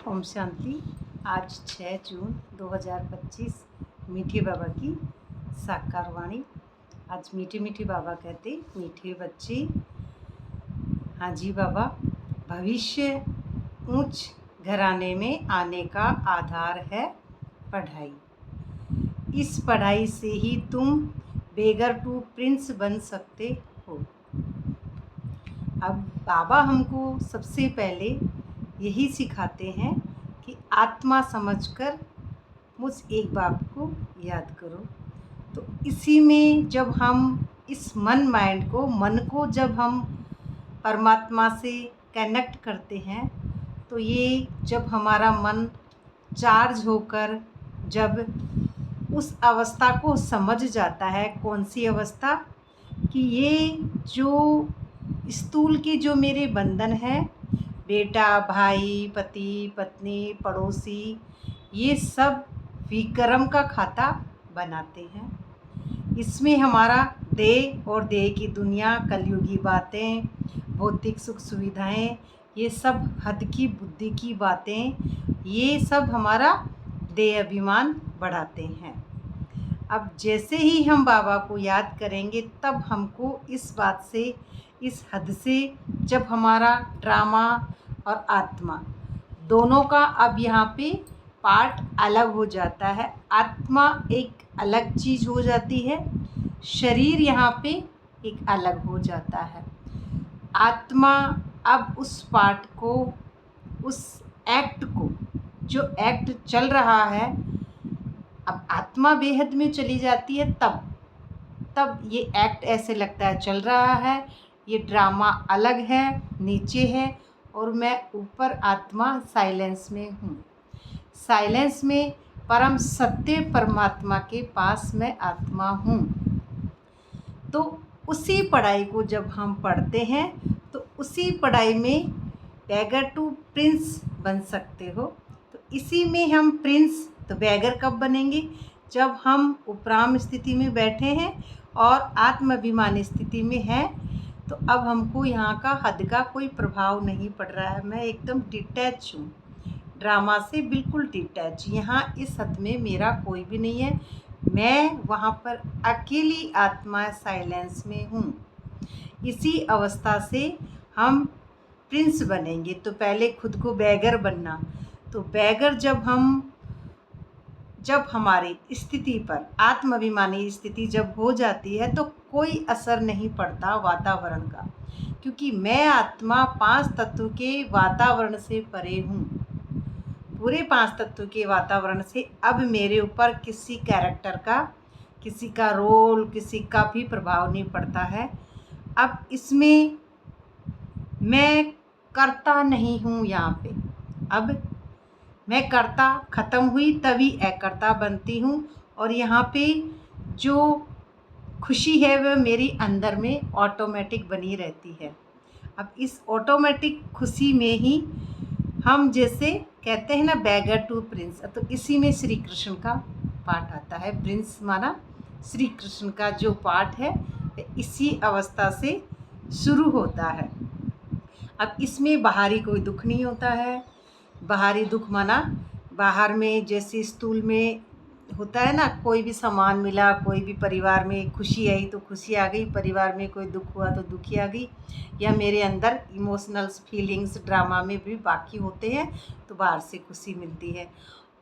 ओम शांति। आज 6 जून 2025 मीठे बाबा की साकार वाणी। आज मीठे मीठे बाबा कहते, मीठे बच्चे। हाँ जी बाबा, भविष्य ऊंच घराने में आने का आधार है पढ़ाई। इस पढ़ाई से ही तुम बेगर टू प्रिंस बन सकते हो। अब बाबा हमको सबसे पहले यही सिखाते हैं कि आत्मा समझकर मुझ एक बात को याद करो। तो इसी में जब हम इस मन को जब हम परमात्मा से कनेक्ट करते हैं, तो ये जब हमारा मन चार्ज होकर जब उस अवस्था को समझ जाता है, कौन सी अवस्था, कि ये जो स्थूल के जो मेरे बंधन हैं, बेटा, भाई, पति, पत्नी, पड़ोसी, ये सब विक्रम का खाता बनाते हैं। इसमें हमारा देह और देह की दुनिया, कलयुगी बातें, भौतिक सुख सुविधाएं, ये सब हद की बुद्धि की बातें, ये सब हमारा देह अभिमान बढ़ाते हैं। अब जैसे ही हम बाबा को याद करेंगे, तब हमको इस बात से, इस हद से, जब हमारा ड्रामा और आत्मा दोनों का अब यहाँ पे पार्ट अलग हो जाता है। आत्मा एक अलग चीज़ हो जाती है, शरीर यहाँ पे एक अलग हो जाता है। आत्मा अब उस पार्ट को, उस एक्ट को, जो एक्ट चल रहा है, अब आत्मा बेहद में चली जाती है, तब ये एक्ट ऐसे लगता है चल रहा है, ये ड्रामा अलग है, नीचे है, और मैं ऊपर आत्मा साइलेंस में हूँ। साइलेंस में परम सत्य परमात्मा के पास मैं आत्मा हूँ। तो उसी पढ़ाई को जब हम पढ़ते हैं, तो उसी पढ़ाई में बैगर टू प्रिंस बन सकते हो। तो इसी में हम प्रिंस तो बैगर कब बनेंगे? जब हम उपराम स्थिति में बैठे हैं और आत्माभिमानी स्थिति में हैं, तो अब हमको यहाँ का हद का कोई प्रभाव नहीं पड़ रहा है। मैं एकदम डिटैच हूँ, ड्रामा से बिल्कुल डिटैच। यहाँ इस हद में मेरा कोई भी नहीं है, मैं वहाँ पर अकेली आत्मा साइलेंस में हूँ। इसी अवस्था से हम प्रिंस बनेंगे। तो पहले खुद को बैगर बनना। तो बैगर जब हमारी स्थिति पर आत्माभिमानी स्थिति जब हो जाती है, तो कोई असर नहीं पड़ता वातावरण का, क्योंकि मैं आत्मा 5 तत्व के वातावरण से परे हूँ। पूरे 5 तत्व के वातावरण से अब मेरे ऊपर किसी कैरेक्टर का, किसी का रोल, किसी का भी प्रभाव नहीं पड़ता है। अब इसमें मैं करता नहीं हूँ यहाँ पे। अब मैं करता ख़त्म हुई, तभी अकर्ता बनती हूँ, और यहाँ पे जो खुशी है वह मेरी अंदर में ऑटोमेटिक बनी रहती है। अब इस ऑटोमेटिक खुशी में ही हम, जैसे कहते हैं ना, बैगर टू प्रिंस, तो इसी में श्री कृष्ण का पाठ आता है। प्रिंस माना श्री कृष्ण का जो पाठ है, इसी अवस्था से शुरू होता है। अब इसमें बाहरी कोई दुख नहीं होता है। बाहरी दुख माना बाहर में, जैसे स्थूल में होता है ना, कोई भी सामान मिला, कोई भी परिवार में खुशी आई तो खुशी आ गई, परिवार में कोई दुख हुआ तो दुखी आ गई, या मेरे अंदर इमोशनल्स फीलिंग्स ड्रामा में भी बाकी होते हैं, तो बाहर से खुशी मिलती है।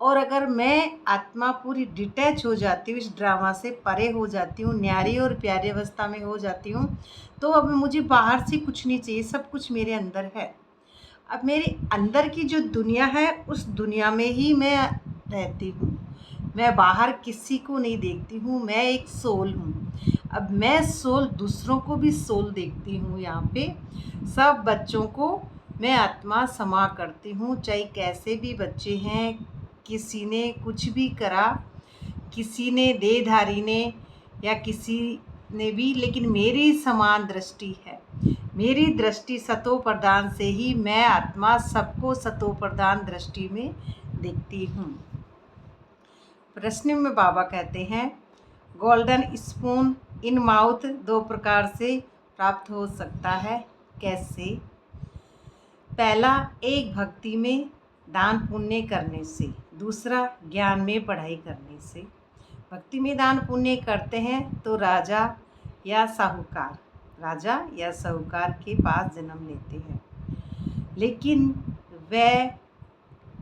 और अगर मैं आत्मा पूरी डिटैच हो जाती हूँ, इस ड्रामा से परे हो जाती हूँ, न्यारी और प्यारी अवस्था में हो जाती हूँ, तो अब मुझे बाहर से कुछ नहीं चाहिए, सब कुछ मेरे अंदर है। अब मेरे अंदर की जो दुनिया है, उस दुनिया में ही मैं रहती हूँ। मैं बाहर किसी को नहीं देखती हूँ, मैं एक सोल हूँ। अब मैं सोल दूसरों को भी सोल देखती हूँ। यहाँ पे सब बच्चों को मैं आत्मा समा करती हूँ, चाहे कैसे भी बच्चे हैं, किसी ने कुछ भी करा, किसी ने देहधारी ने, या किसी ने भी, लेकिन मेरी समान दृष्टि है। मेरी दृष्टि सतो प्रधान से ही मैं आत्मा सबको सतो प्रधान दृष्टि में देखती हूँ। प्रश्न में बाबा कहते हैं, गोल्डन स्पून इन माउथ 2 प्रकार से प्राप्त हो सकता है, कैसे? पहला, एक भक्ति में दान पुण्य करने से, दूसरा ज्ञान में पढ़ाई करने से। भक्ति में दान पुण्य करते हैं तो राजा या साहूकार के पास जन्म लेते हैं, लेकिन वह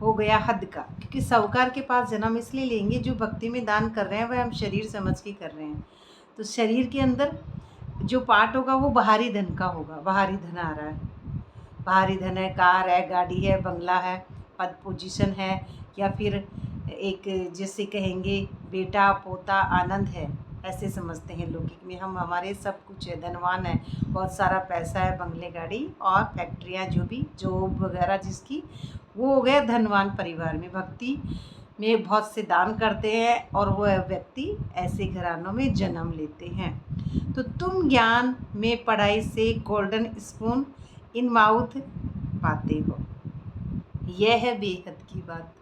हो गया हद का, क्योंकि साहूकार के पास जन्म इसलिए लेंगे जो भक्ति में दान कर रहे हैं वह हम शरीर समझ के कर रहे हैं, तो शरीर के अंदर जो पार्ट होगा वो बाहरी धन का होगा। बाहरी धन आ रहा है, बाहरी धन है, कार है, गाड़ी है, बंगला है, पद पोजीशन है, या फिर एक जैसे कहेंगे बेटा पोता आनंद है, ऐसे समझते हैं लौकिक में। हम हमारे सब कुछ है, धनवान है, बहुत सारा पैसा है, बंगले गाड़ी और फैक्ट्रियाँ, जो भी जॉब वगैरह जिसकी, वो हो गया धनवान परिवार में। भक्ति में बहुत से दान करते हैं और वह व्यक्ति ऐसे घरानों में जन्म लेते हैं। तो तुम ज्ञान में पढ़ाई से गोल्डन स्पून इन माउथ पाते हो, यह है बेहद की बात।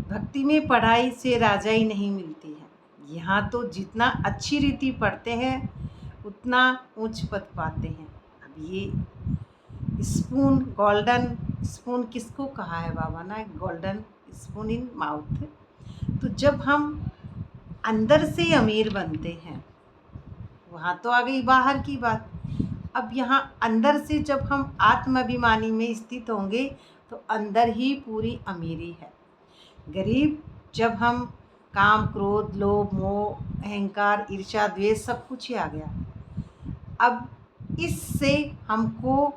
भक्ति में पढ़ाई से राजाई नहीं मिलती है। यहाँ तो जितना अच्छी रीति पढ़ते हैं उतना उच्च पद पाते हैं। अब ये स्पून, गोल्डन स्पून किसको कहा है बाबा ना, गोल्डन स्पून इन माउथ। तो जब हम अंदर से अमीर बनते हैं, वहाँ तो आ गई बाहर की बात। अब यहाँ अंदर से जब हम आत्माभिमानी में स्थित होंगे तो अंदर ही पूरी अमीरी है। गरीब जब हम काम क्रोध लोभ मोह अहंकार ईर्ष्या द्वेष सब कुछ ही आ गया। अब इससे हमको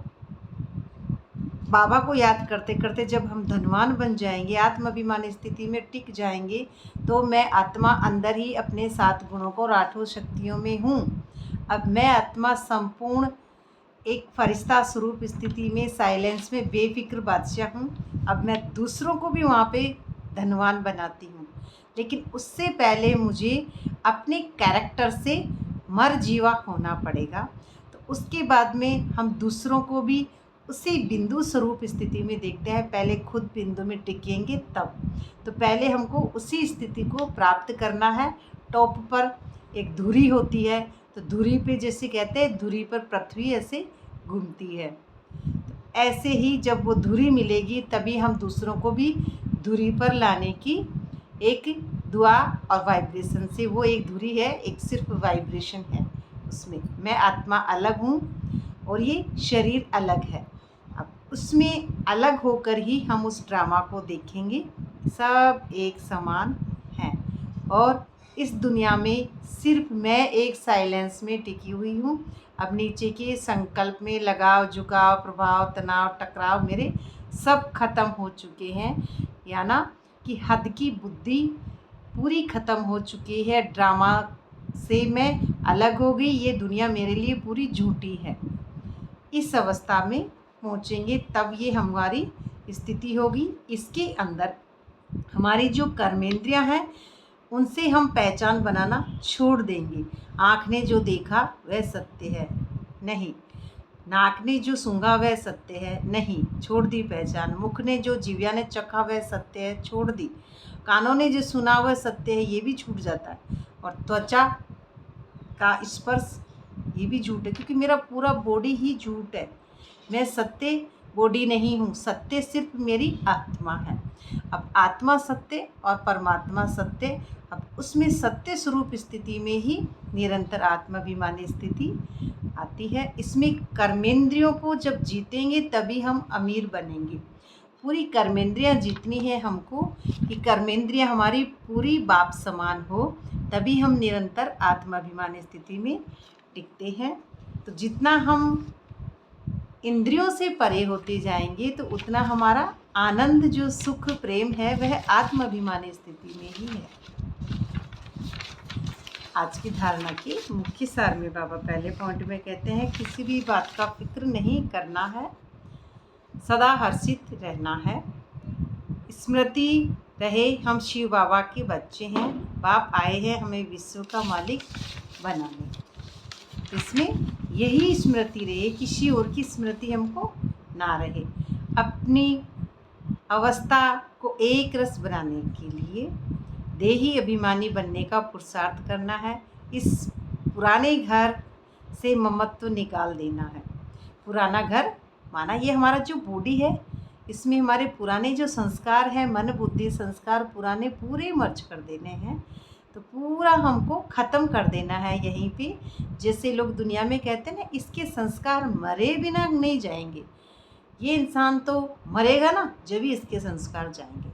बाबा को याद करते करते जब हम धनवान बन जाएंगे, आत्माभिमानी स्थिति में टिक जाएंगे, तो मैं आत्मा अंदर ही अपने 7 गुणों को 8 शक्तियों में हूँ। अब मैं आत्मा संपूर्ण एक फरिश्ता स्वरूप स्थिति में साइलेंस में बेफिक्र बादशाह हूँ। अब मैं दूसरों को भी वहाँ पे धनवान बनाती हूँ, लेकिन उससे पहले मुझे अपने कैरेक्टर से मर जीवा होना पड़ेगा। तो उसके बाद में हम दूसरों को भी उसी बिंदु स्वरूप स्थिति में देखते हैं। पहले खुद बिंदु में टिकेंगे तब, तो पहले हमको उसी स्थिति को प्राप्त करना है। टॉप पर एक धुरी होती है, तो धुरी पे जैसे कहते हैं धुरी पर पृथ्वी ऐसे घूमती है, तो ऐसे ही जब वो धुरी मिलेगी तभी हम दूसरों को भी धुरी पर लाने की एक दुआ और वाइब्रेशन से, वो एक धुरी है, एक सिर्फ वाइब्रेशन है, उसमें मैं आत्मा अलग हूँ और ये शरीर अलग है। अब उसमें अलग होकर ही हम उस ड्रामा को देखेंगे। सब एक समान हैं और इस दुनिया में सिर्फ मैं एक साइलेंस में टिकी हुई हूँ। अब नीचे के संकल्प में लगाव झुकाव प्रभाव तनाव टकराव मेरे सब खत्म हो चुके हैं, याना कि हद की बुद्धि पूरी ख़त्म हो चुकी है। ड्रामा से मैं अलग हो गई, ये दुनिया मेरे लिए पूरी झूठी है। इस अवस्था में पहुँचेंगे तब ये हमारी स्थिति होगी। इसके अंदर हमारी जो कर्मेंद्रियां हैं उनसे हम पहचान बनाना छोड़ देंगे। आँख ने जो देखा वह सत्य है नहीं, नाक ने जो सूंघा वह सत्य है नहीं, छोड़ दी पहचान। मुख ने जो जीव्या ने चखा वह सत्य है, छोड़ दी। कानों ने जो सुना वह सत्य है, ये भी छूट जाता है। और त्वचा का स्पर्श ये भी झूठ है, क्योंकि मेरा पूरा बॉडी ही झूठ है। मैं सत्य बॉडी नहीं हूँ, सत्य सिर्फ मेरी आत्मा है। अब आत्मा सत्य और परमात्मा सत्य, अब उसमें सत्य स्वरूप स्थिति में ही निरंतर आत्माभिमानी स्थिति आती है। इसमें कर्मेंद्रियों को जब जीतेंगे तभी हम अमीर बनेंगे। पूरी कर्मेंद्रियाँ जीतनी है हमको, कि कर्मेंद्रियाँ हमारी पूरी बाप समान हो, तभी हम निरंतर आत्माभिमानी स्थिति में टिकते हैं। तो जितना हम इंद्रियों से परे होते जाएंगे तो उतना हमारा आनंद जो सुख प्रेम है वह आत्माभिमानी स्थिति में ही है। आज की धारणा के मुख्य सार में बाबा पहले पॉइंट में कहते हैं, किसी भी बात का फिक्र नहीं करना है, सदा हर्षित रहना है। स्मृति रहे हम शिव बाबा के बच्चे हैं, बाप आए हैं हमें विश्व का मालिक बनाने। इसमें यही स्मृति रहे कि शिव और की स्मृति हमको ना रहे। अपनी अवस्था को एक रस बनाने के लिए देही अभिमानी बनने का पुरुषार्थ करना है। इस पुराने घर से ममत्व निकाल देना है। पुराना घर माना ये हमारा जो बॉडी है, इसमें हमारे पुराने जो संस्कार हैं, मन बुद्धि संस्कार पुराने पूरे मर्ज कर देने हैं। तो पूरा हमको ख़त्म कर देना है यहीं पे। जैसे लोग दुनिया में कहते हैं ना, इसके संस्कार मरे बिना नहीं जाएंगे। ये इंसान तो मरेगा ना, जब भी इसके संस्कार जाएंगे।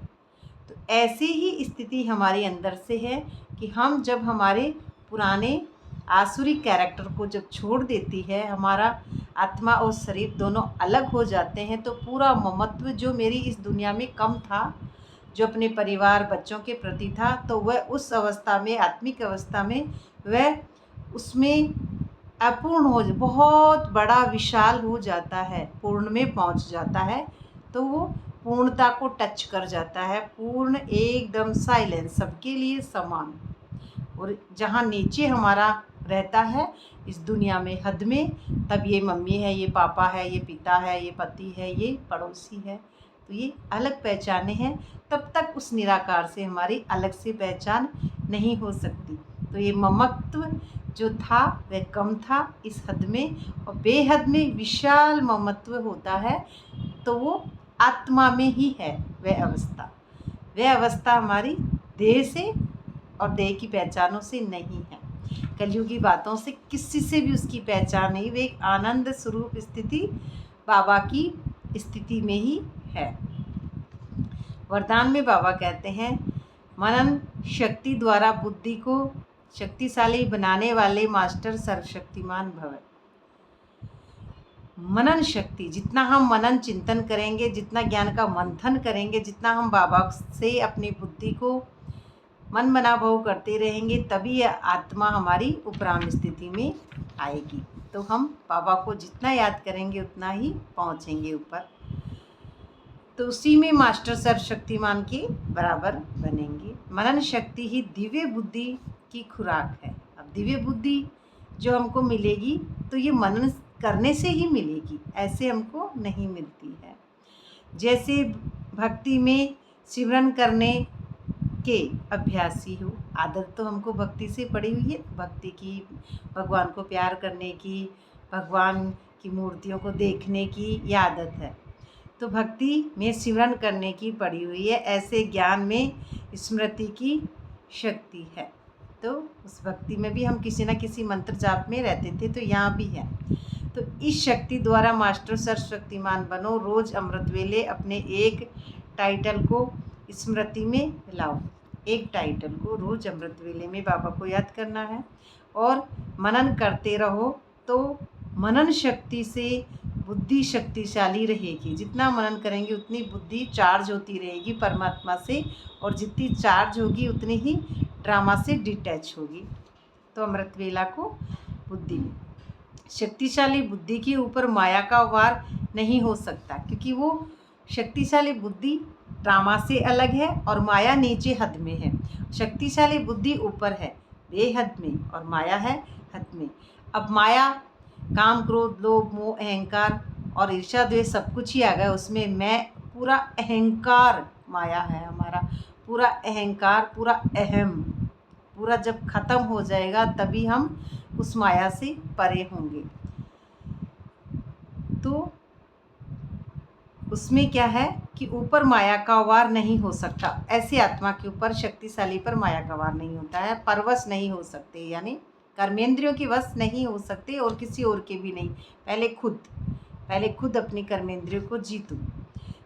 तो ऐसी ही स्थिति हमारे अंदर से है कि हम जब हमारे पुराने आसुरी कैरेक्टर को जब छोड़ देती है, हमारा आत्मा और शरीर दोनों अलग हो जाते हैं, तो पूरा ममत्व जो मेरी इस दुनिया में कम था, जो अपने परिवार बच्चों के प्रति था, तो वह उस अवस्था में, आत्मिक अवस्था में, वह उसमें अपूर्ण हो, बहुत बड़ा विशाल हो जाता है, पूर्ण में पहुंच जाता है। तो वो पूर्णता को टच कर जाता है, पूर्ण एकदम साइलेंस, सबके लिए समान। और जहाँ नीचे हमारा रहता है इस दुनिया में, हद में, तब ये मम्मी है, ये पापा है, ये पिता है, ये पति है, ये पड़ोसी है, तो ये अलग पहचाने हैं। तब तक उस निराकार से हमारी अलग से पहचान नहीं हो सकती। तो ये ममत्व जो था वह कम था इस हद में, और बेहद में विशाल ममत्व होता है, तो वो आत्मा में ही है वह अवस्था। वह अवस्था हमारी देह से और देह की पहचानों से नहीं है, कलयुगी बातों से किसी से भी उसकी पहचान नहीं। वे एक आनंद स्वरूप स्थिति बाबा की स्थिति में ही है। वरदान में बाबा कहते हैं, मनन शक्ति द्वारा बुद्धि को शक्तिशाली बनाने वाले मास्टर सर्वशक्तिमान भव। मनन शक्ति, जितना हम मनन चिंतन करेंगे, जितना ज्ञान का मंथन करेंगे, जितना हम बाबा से अपनी बुद्धि को मन मना भाव करते रहेंगे, तभी यह आत्मा हमारी उपराम स्थिति में आएगी। तो हम बाबा को जितना याद करेंगे उतना ही पहुँचेंगे ऊपर, तो उसी में मास्टर सर्वशक्तिमान के बराबर बनेंगे। मनन शक्ति ही दिव्य बुद्धि की खुराक है। अब दिव्य बुद्धि जो हमको मिलेगी, तो ये मनन करने से ही मिलेगी, ऐसे हमको नहीं मिलती है। जैसे भक्ति में सिमरन करने के अभ्यासी हो, आदत तो हमको भक्ति से पड़ी हुई है, भक्ति की, भगवान को प्यार करने की, भगवान की मूर्तियों को देखने की ये आदत है। तो भक्ति में सिमरन करने की पड़ी हुई है, ऐसे ज्ञान में स्मृति की शक्ति है। तो उस भक्ति में भी हम किसी न किसी मंत्र जाप में रहते थे, तो यहाँ भी है। तो इस शक्ति द्वारा मास्टर सर्वशक्तिमान बनो। रोज़ अमृत वेले अपने एक टाइटल को स्मृति में लाओ। एक टाइटल को रोज़ अमृत वेले में बाबा को याद करना है और मनन करते रहो। तो मनन शक्ति से बुद्धि शक्तिशाली रहेगी। जितना मनन करेंगे उतनी बुद्धि चार्ज होती रहेगी परमात्मा से, और जितनी चार्ज होगी उतनी ही ड्रामा से डिटैच होगी। तो अमृत वेला को बुद्धि में, शक्तिशाली बुद्धि के ऊपर माया का वार नहीं हो सकता, क्योंकि वो शक्तिशाली बुद्धि ड्रामा से अलग है और माया नीचे हद में है। शक्तिशाली बुद्धि ऊपर है बेहद में, और माया है हद में। अब माया काम क्रोध लोभ मोह अहंकार और ईर्ष्या द्वेष सब कुछ ही आ गया उसमें। मैं पूरा अहंकार माया है हमारा, पूरा अहंकार, पूरा अहम, पूरा जब ख़त्म हो जाएगा तभी हम उस माया से परे होंगे। तो उसमें क्या है कि ऊपर माया का वार नहीं हो सकता। ऐसी आत्मा के ऊपर, शक्तिशाली पर माया का वार नहीं होता है। परवश नहीं हो सकते, यानी कर्मेंद्रियों के वश नहीं हो सकते, और किसी और के भी नहीं। पहले खुद अपनी कर्मेंद्रियों को जीतो।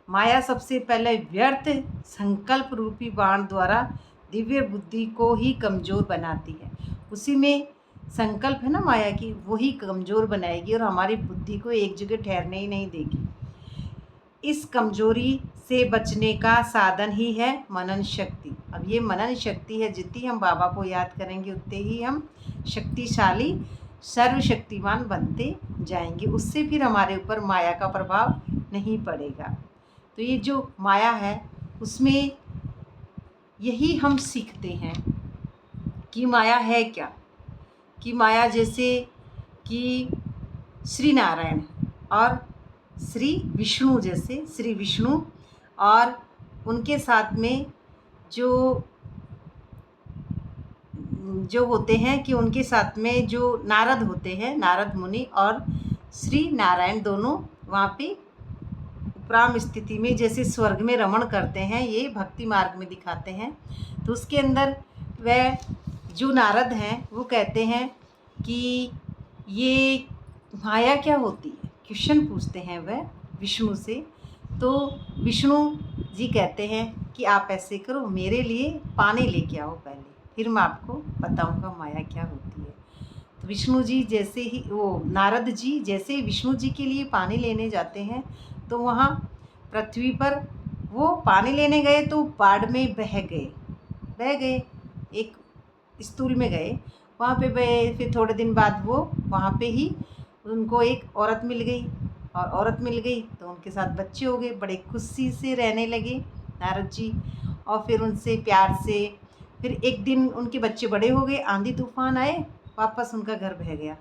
माया सबसे पहले व्यर्थ संकल्प रूपी बाण द्वारा दिव्य बुद्धि को ही कमज़ोर बनाती है। उसी में संकल्प है ना माया की, वही कमज़ोर बनाएगी और हमारी बुद्धि को एक जगह ठहरने ही नहीं देगी। इस कमजोरी से बचने का साधन ही है मनन शक्ति। अब ये मनन शक्ति है, जितनी हम बाबा को याद करेंगे उतने ही हम शक्तिशाली सर्वशक्तिमान बनते जाएंगे। उससे फिर हमारे ऊपर माया का प्रभाव नहीं पड़ेगा। तो ये जो माया है उसमें यही हम सीखते हैं कि माया है क्या। कि माया जैसे कि श्री नारायण और श्री विष्णु, जैसे श्री विष्णु और उनके साथ में जो होते हैं, कि उनके साथ में जो नारद होते हैं, नारद मुनि और श्री नारायण दोनों वहाँ पे उपराम स्थिति में जैसे स्वर्ग में रमण करते हैं, ये भक्ति मार्ग में दिखाते हैं। तो उसके अंदर वह जो नारद हैं वो कहते हैं कि ये माया क्या होती है, क्वेश्चन पूछते हैं वह विष्णु से। तो विष्णु जी कहते हैं कि आप ऐसे करो, मेरे लिए पानी लेके आओ पहले, फिर मैं आपको बताऊंगा माया क्या होती है। तो विष्णु जी जैसे ही वो नारद जी जैसे ही विष्णु जी के लिए पानी लेने जाते हैं, तो वहाँ पृथ्वी पर वो पानी लेने गए तो बाढ़ में बह गए, एक स्थूल में गए, वहाँ पे गए। फिर थोड़े दिन बाद वो वहाँ पे ही उनको एक औरत मिल गई, और औरत मिल गई तो उनके साथ बच्चे हो गए, बड़े खुशी से रहने लगे नारद जी। और फिर उनसे प्यार से फिर एक दिन उनके बच्चे बड़े हो गए, आंधी तूफान आए, वापस उनका घर बह गया।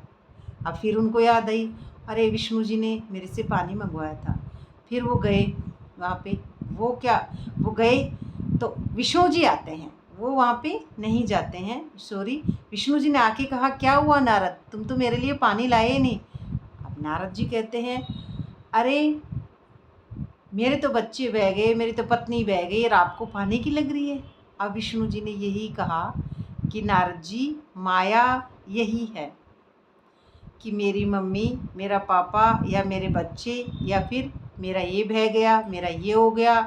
अब फिर उनको याद आई, अरे विष्णु जी ने मेरे से पानी मंगवाया था। फिर वो गए वहाँ पे, वो गए तो विष्णु जी आते हैं, वो वहाँ पे नहीं जाते हैं, सॉरी। विष्णु जी ने आके कहा, क्या हुआ नारद, तुम तो मेरे लिए पानी लाए नहीं। अब नारद जी कहते हैं, अरे मेरे तो बच्चे बह गए, मेरी तो पत्नी बह गई, और आपको पानी की लग रही है। अब विष्णु जी ने यही कहा कि नारद जी, माया यही है कि मेरी मम्मी, मेरा पापा या मेरे बच्चे, या फिर मेरा ये बह गया, मेरा ये हो गया,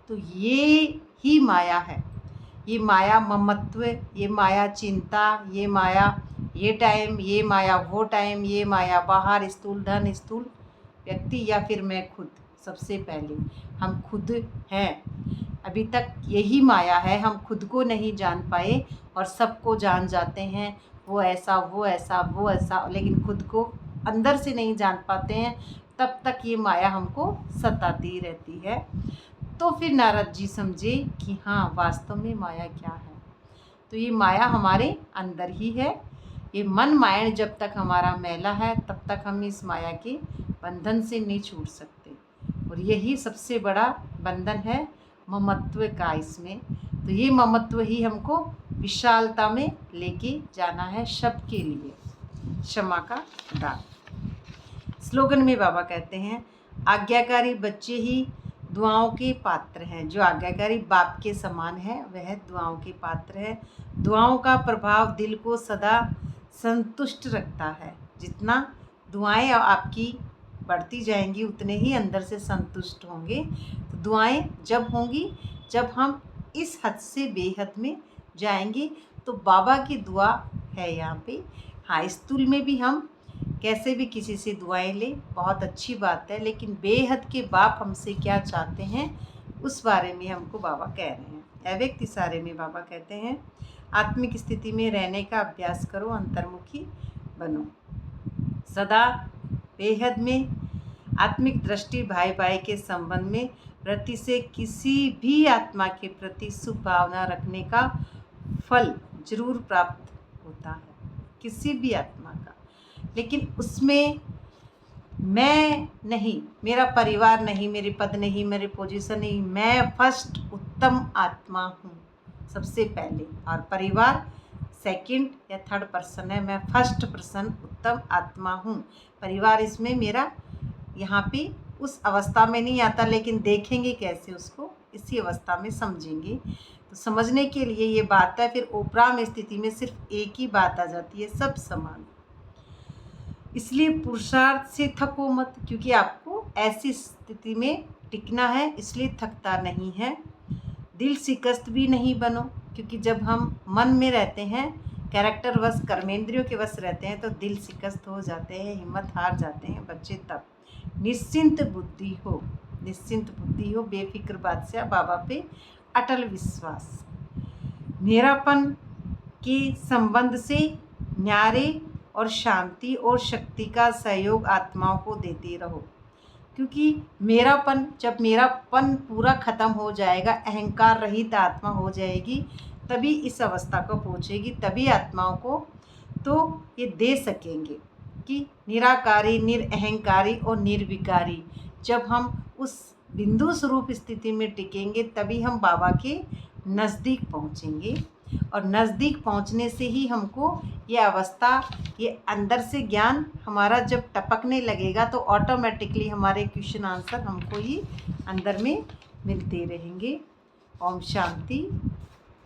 तो ये ही माया है। ये माया ममत्व, ये माया चिंता, ये माया ये टाइम, ये माया वो टाइम, ये माया बाहर, स्थूल धन, स्थूल व्यक्ति, या फिर मैं खुद। सबसे पहले हम खुद हैं, अभी तक यही माया है, हम खुद को नहीं जान पाए और सबको जान जाते हैं, वो ऐसा वो ऐसा वो ऐसा, लेकिन खुद को अंदर से नहीं जान पाते हैं। तब तक ये माया हमको सताती रहती है। तो फिर नारद जी समझे कि हाँ, वास्तव में माया क्या है। तो ये माया हमारे अंदर ही है। ये मन माइंड जब तक हमारा मैला है, तब तक हम इस माया के बंधन से नहीं छूट सकते, और यही सबसे बड़ा बंधन है ममत्व का इसमें। तो ये ममत्व ही हमको विशालता में लेके जाना है सबके लिए। क्षमा का दान। स्लोगन में बाबा कहते हैं, आज्ञाकारी बच्चे ही दुआओं के पात्र हैं। जो आज्ञाकारी बाप के समान है वह दुआओं के पात्र है। दुआओं का प्रभाव दिल को सदा संतुष्ट रखता है। जितना दुआएं आपकी बढ़ती जाएंगी, उतने ही अंदर से संतुष्ट होंगे। तो दुआएं जब होंगी जब हम इस हद से बेहद में जाएंगे, तो बाबा की दुआ है यहाँ पे। हाँ, स्थूल में भी हम कैसे भी किसी से दुआएं ले, बहुत अच्छी बात है, लेकिन बेहद के बाप हमसे क्या चाहते हैं उस बारे में हमको बाबा कह रहे हैं। अव्यक्त इशारे में बाबा कहते हैं, आत्मिक स्थिति में रहने का अभ्यास करो, अंतर्मुखी बनो, सदा बेहद में आत्मिक दृष्टि, भाई भाई के संबंध में प्रति से किसी भी आत्मा के प्रति शुभ भावना रखने का फल जरूर प्राप्त होता है, किसी भी आत्मा का। लेकिन उसमें मैं नहीं, मेरा परिवार नहीं, मेरे पद नहीं, मेरे पोजीशन नहीं, मैं फर्स्ट उत्तम आत्मा हूँ सबसे पहले, और परिवार सेकंड या थर्ड पर्सन है। मैं फर्स्ट पर्सन उत्तम आत्मा हूँ। परिवार इसमें मेरा यहाँ पे उस अवस्था में नहीं आता, लेकिन देखेंगे कैसे उसको, इसी अवस्था में समझेंगे। तो समझने के लिए ये बात है। फिर उपराम स्थिति में सिर्फ एक ही बात आ जाती है, सब समान। इसलिए पुरुषार्थ से थको मत, क्योंकि आपको ऐसी स्थिति में टिकना है, इसलिए थकता नहीं है। दिल शिकस्त भी नहीं बनो, क्योंकि जब हम मन में रहते हैं, कैरेक्टर वश, कर्मेंद्रियों के वश रहते हैं, तो दिल शिकस्त हो जाते हैं, हिम्मत हार जाते हैं बच्चे। तब निश्चिंत बुद्धि हो, निश्चिंत बुद्धि हो, बेफिक्र बादशाह, बाबा पे अटल विश्वास। मेरापन के संबंध से न्यारे और शांति और शक्ति का सहयोग आत्माओं को देते रहो, क्योंकि मेरापन, जब मेरापन पूरा ख़त्म हो जाएगा, अहंकार रहित आत्मा हो जाएगी, तभी इस अवस्था को पहुँचेगी, तभी आत्माओं को तो ये दे सकेंगे कि निराकारी, निरअहंकारी और निर्विकारी। जब हम उस बिंदु स्वरूप स्थिति में टिकेंगे, तभी हम बाबा के नज़दीक पहुँचेंगे। और नज़दीक पहुंचने से ही हमको ये अवस्था, ये अंदर से ज्ञान हमारा जब टपकने लगेगा तो ऑटोमेटिकली हमारे क्वेश्चन आंसर हमको ही अंदर में मिलते रहेंगे। ओम शांति।